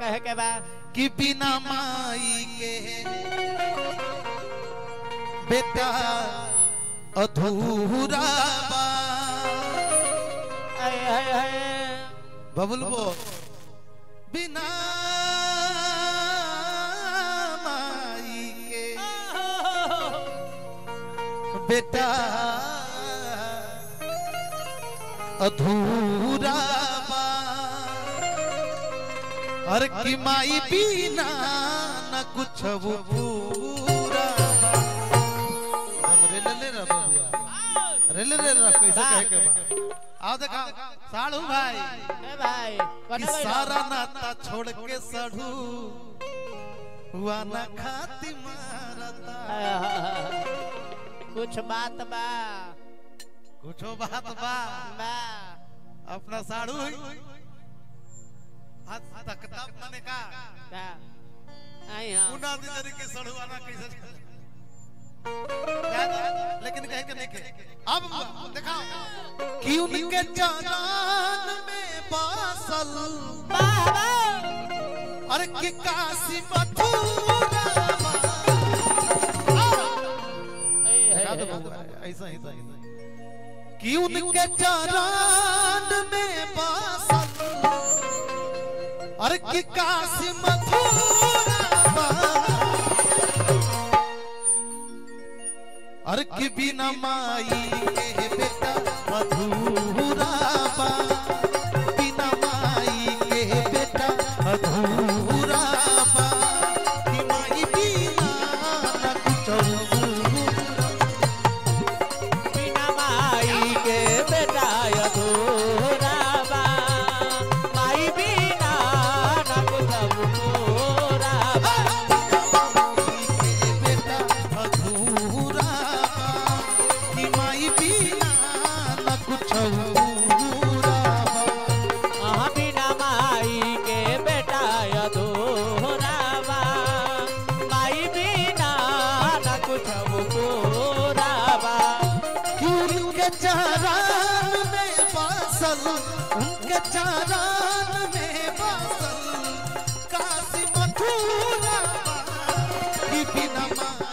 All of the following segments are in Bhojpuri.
कहे के बा कि बिना माई के बेटा अधूरा बा। बबुल बो बिना माई के बेटा अधूरा बा। और की माई बिना न कुछ वो पूरा। रेले कैसे कहे के बा आओ देखा साड़ू भाई कि सारा नाता छोड़ के सढ़ू हुआ ना खाती मारता। कुछ बात बा कुछो बात बा अपना साड़ू हाथ तकता मने का आई हां उना दिजरी के सढ़ू आना कैसे लेकिन कहे के नहीं के अब देखा कि उनके चरण में बासल बाबा अरे कि काशी मथुरा ऐसा ही कि उनके चरण में बासल अरे कि काशी मथुरा अरे कि बिना माई के बेटा अधूरा बा। बिना माई के बेटा अधूरा बा। कि माई बिना न कुछ बिना माई के बेटा अधूरा बा। माई बिना न कुछ पूरा बा। बेटा अधूरा कुछ पूरा बिना माई के बेटा अधूरा बा। माई बिना न कुछ पूरा बा। उनके चरण में बासल उनके चरण में बासल काशी मथुरा बा। कि बिना माई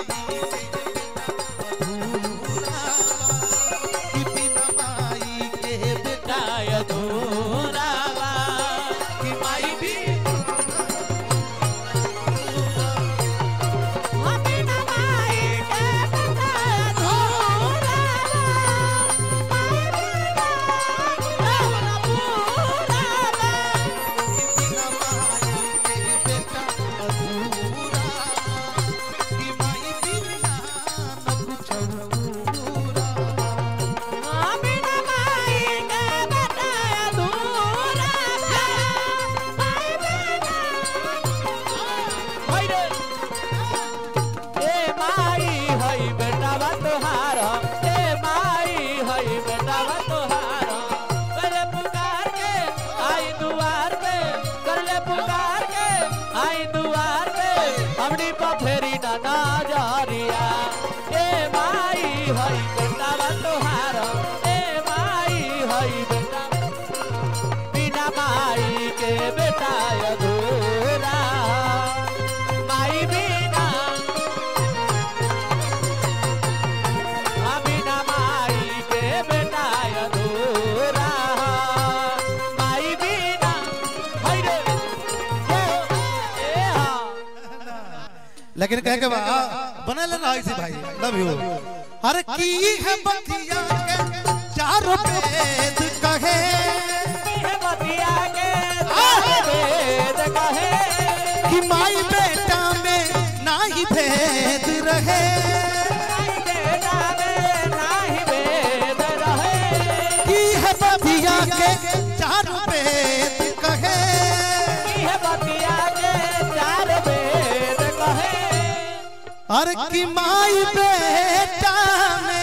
अधूरा बा। कि माई भी बिना माई के बेटा अधूरा बा। माई बिना पूरा बा। बिना माई के बेटा अधूरा कि माई बिना न कुछ पूरा। बिना माई के बेटा अधूरा बा। माई बिना ए माई हई बेटा बा तोहार। ए माई हई बेटा बा तोहार। करे पुकार के आई दुआर पे करे पुकार के आई दुआर पे हमनी पर फेरी ना नजरिया। ए माई हई बेटा बा तोहार। ए माई हई बेटा बिना माई के बेटा अधूरा। माई बिना बिना माई के बेटा अधूरा। माई बिना लेकिन कहे के बा बनल रहा इसी भाई लव यू। अरे की है बतिया के चारों वेद कहे बतिया के वेद कहे कि माई बेटा में नाही भेद रहे। माई बेटा में नाही भेद रहे। की है बतिया के चारों वेद कहे बतिया के चार वेद कहे अरे कि माई बेटा में